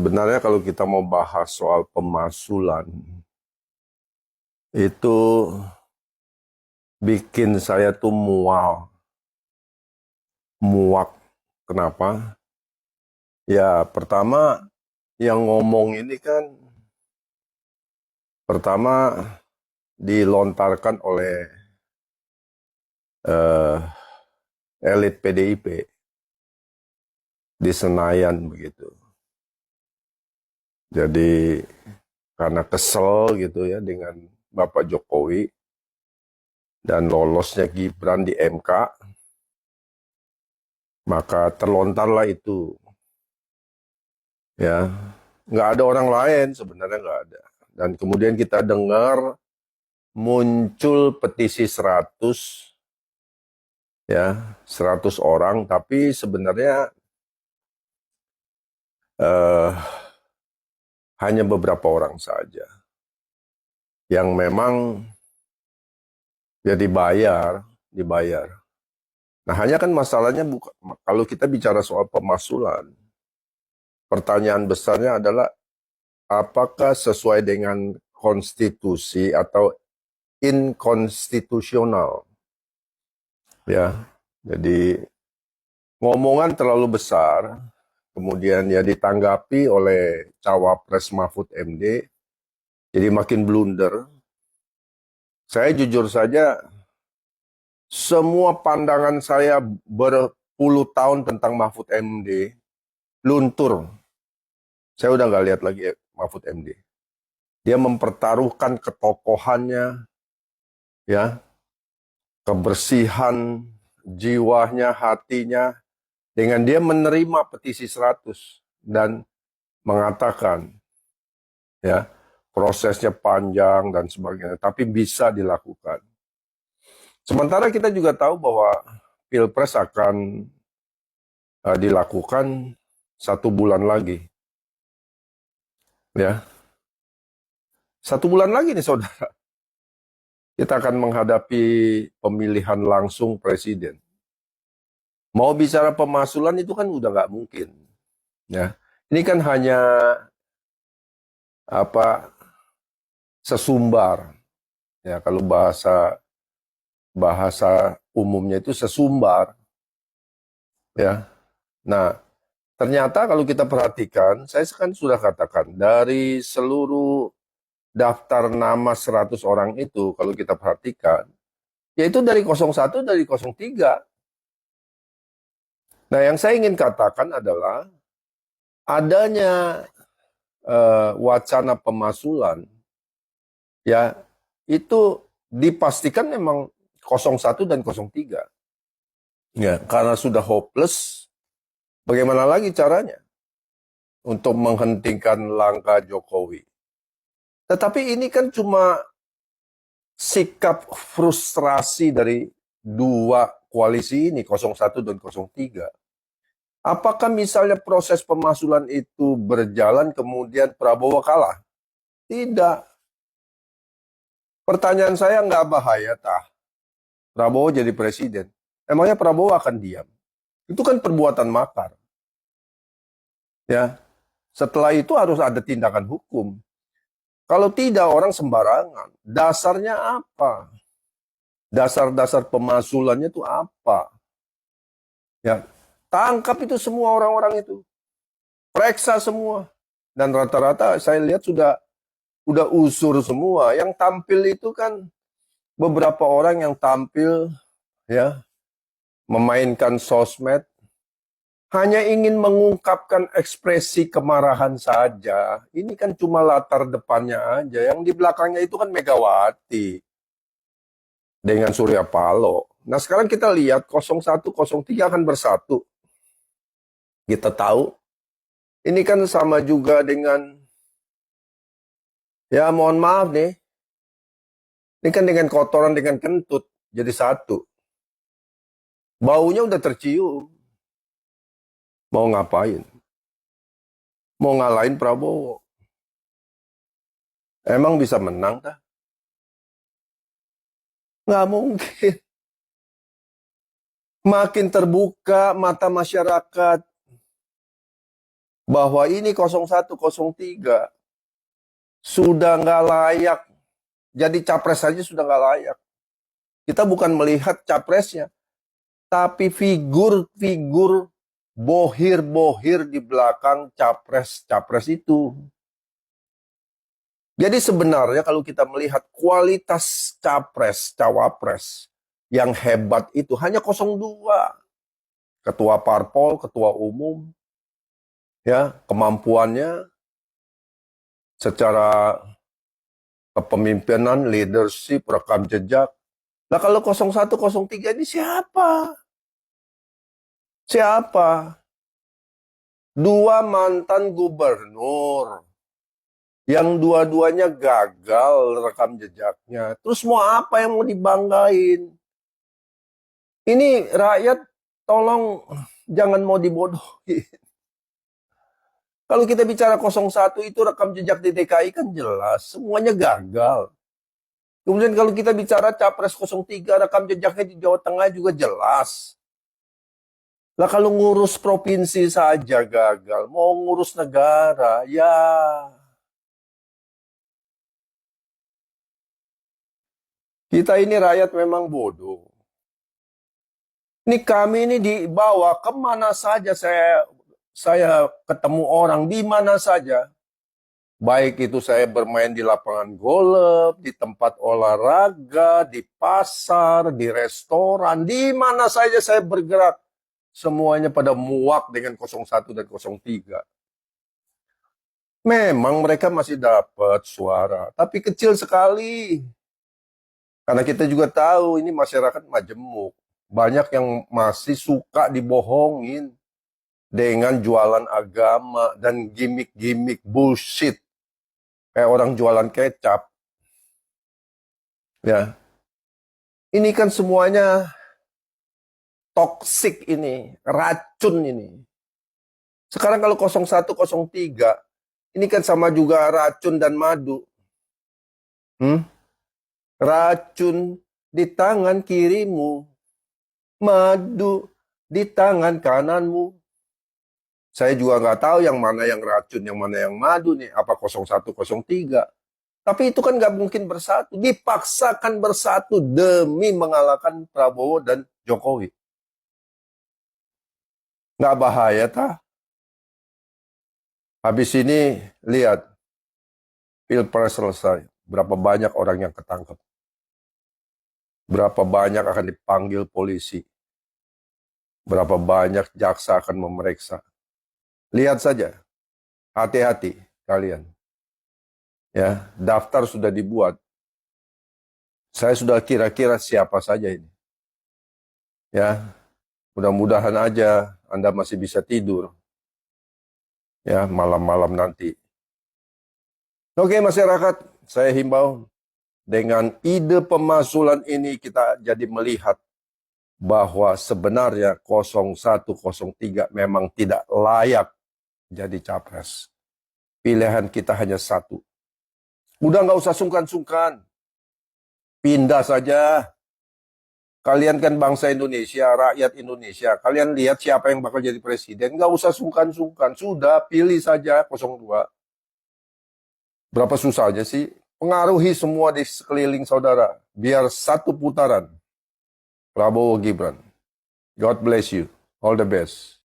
Sebenarnya kalau kita mau bahas soal pemaksulan, itu bikin saya tuh muak. Kenapa? Ya, pertama yang ngomong ini kan pertama dilontarkan oleh eh, elit PDIP di Senayan begitu. Jadi karena kesel gitu ya dengan Bapak Jokowi dan lolosnya Gibran di MK, maka terlontarlah itu. Ya, nggak ada orang lain sebenarnya, nggak ada. Dan kemudian kita dengar muncul petisi 100, ya 100 orang, tapi sebenarnya eh, hanya beberapa orang saja yang memang ya dibayar. Nah, hanya kan masalahnya bukan kalau kita bicara soal pemaksulan, pertanyaan besarnya adalah apakah sesuai dengan konstitusi atau inkonstitusional. Ya, jadi ngomongan terlalu besar, kemudian ya ditanggapi oleh Cawapres Mahfud MD, jadi makin blunder. Saya jujur saja, semua pandangan saya berpuluh tahun tentang Mahfud MD luntur. Saya udah nggak lihat lagi Mahfud MD. Dia mempertaruhkan ketokohannya, ya, kebersihan jiwanya, hatinya, dengan dia menerima petisi 100 dan mengatakan, ya, prosesnya panjang dan sebagainya, tapi bisa dilakukan. Sementara kita juga tahu bahwa Pilpres akan dilakukan 1 bulan lagi. Ya, 1 bulan lagi nih saudara. Kita akan menghadapi pemilihan langsung presiden. Mau bicara pemaksulan itu kan udah nggak mungkin. Ya, ini kan hanya sesumbar. Ya, kalau bahasa umumnya itu sesumbar. Ya, nah ternyata kalau kita perhatikan, saya kan sudah katakan, dari seluruh daftar nama 100 orang itu, kalau kita perhatikan, yaitu dari 01, dari 03. Nah, yang saya ingin katakan adalah adanya wacana pemaksulan, ya, itu dipastikan memang 01 dan 03. Ya, karena sudah hopeless, bagaimana lagi caranya untuk menghentikan langkah Jokowi? Tetapi ini kan cuma sikap frustrasi dari dua koalisi ini, 01 dan 03. Apakah misalnya proses pemaksulan itu berjalan kemudian Prabowo kalah? Tidak. Pertanyaan saya, nggak bahaya tah Prabowo jadi presiden? Emangnya Prabowo akan diam? Itu kan perbuatan makar. Ya, setelah itu harus ada tindakan hukum. Kalau tidak, orang sembarangan. Dasarnya apa? Dasar-dasar pemaksulannya itu apa? Ya, tangkap itu semua orang-orang itu. Periksa semua. Dan rata-rata saya lihat udah usur semua. Yang tampil itu kan beberapa orang yang tampil, ya, memainkan sosmed, hanya ingin mengungkapkan ekspresi kemarahan saja. Ini kan cuma latar depannya aja. Yang di belakangnya itu kan Megawati dengan Surya Paloh. Nah, sekarang kita lihat 01, 03 akan bersatu. Kita tahu ini kan sama juga dengan, ya mohon maaf nih, ini kan dengan kotoran dengan kentut jadi satu. Baunya udah tercium. Mau ngapain? Mau ngalahin Prabowo. Emang bisa menang kah? Nggak mungkin. Makin terbuka mata masyarakat, bahwa ini 0103 sudah nggak layak. Jadi capres saja sudah nggak layak. Kita bukan melihat capresnya, tapi figur-figur bohir-bohir di belakang capres-capres itu. Jadi sebenarnya kalau kita melihat kualitas capres, cawapres yang hebat itu hanya 02. Ketua parpol, ketua umum, ya, kemampuannya secara kepemimpinan, leadership, rekam jejak. Nah kalau 0103 ini siapa? Siapa? Dua mantan gubernur yang dua-duanya gagal rekam jejaknya. Terus mau apa yang mau dibanggain? Ini rakyat tolong jangan mau dibodohi. Kalau kita bicara 01 itu rekam jejak di DKI kan jelas, semuanya gagal. Kemudian kalau kita bicara Capres 03, rekam jejaknya di Jawa Tengah juga jelas. Lah kalau ngurus provinsi saja gagal, mau ngurus negara, ya. Kita ini rakyat memang bodoh. Ini kami ini dibawa kemana saja saya ketemu orang, di mana saja. Baik itu saya bermain di lapangan golf, di tempat olahraga, di pasar, di restoran, di mana saja saya bergerak. Semuanya pada muak dengan 01 dan 03. Memang mereka masih dapat suara, tapi kecil sekali. Karena kita juga tahu ini masyarakat majemuk. Banyak yang masih suka dibohongin dengan jualan agama dan gimmick-gimmick bullshit. Kayak orang jualan kecap. Ya. Ini kan semuanya toksik ini, racun ini. Sekarang kalau 0103, ini kan sama juga racun dan madu. Racun di tangan kirimu, madu di tangan kananmu. Saya juga nggak tahu yang mana yang racun, yang mana yang madu nih. Apa 0103. Tapi itu kan nggak mungkin bersatu. Dipaksakan bersatu demi mengalahkan Prabowo dan Jokowi. Nggak bahaya, tah? Habis ini, lihat. Pilpres selesai. Berapa banyak orang yang ketangkep. Berapa banyak akan dipanggil polisi. Berapa banyak jaksa akan memeriksa. Lihat saja. Hati-hati kalian. Ya, daftar sudah dibuat. Saya sudah kira-kira siapa saja ini. Ya, mudah-mudahan aja Anda masih bisa tidur. Ya, malam-malam nanti. Oke masyarakat, saya himbau dengan ide pemasulan ini kita jadi melihat bahwa sebenarnya 0103 memang tidak layak jadi capres. Pilihan kita hanya satu. Udah nggak usah sungkan-sungkan. Pindah saja. Kalian kan bangsa Indonesia, rakyat Indonesia. Kalian lihat siapa yang bakal jadi presiden. Nggak usah sungkan-sungkan. Sudah, pilih saja 02. Berapa susahnya sih? Pengaruhi semua di sekeliling saudara. Biar satu putaran. Prabowo Gibran. God bless you. All the best.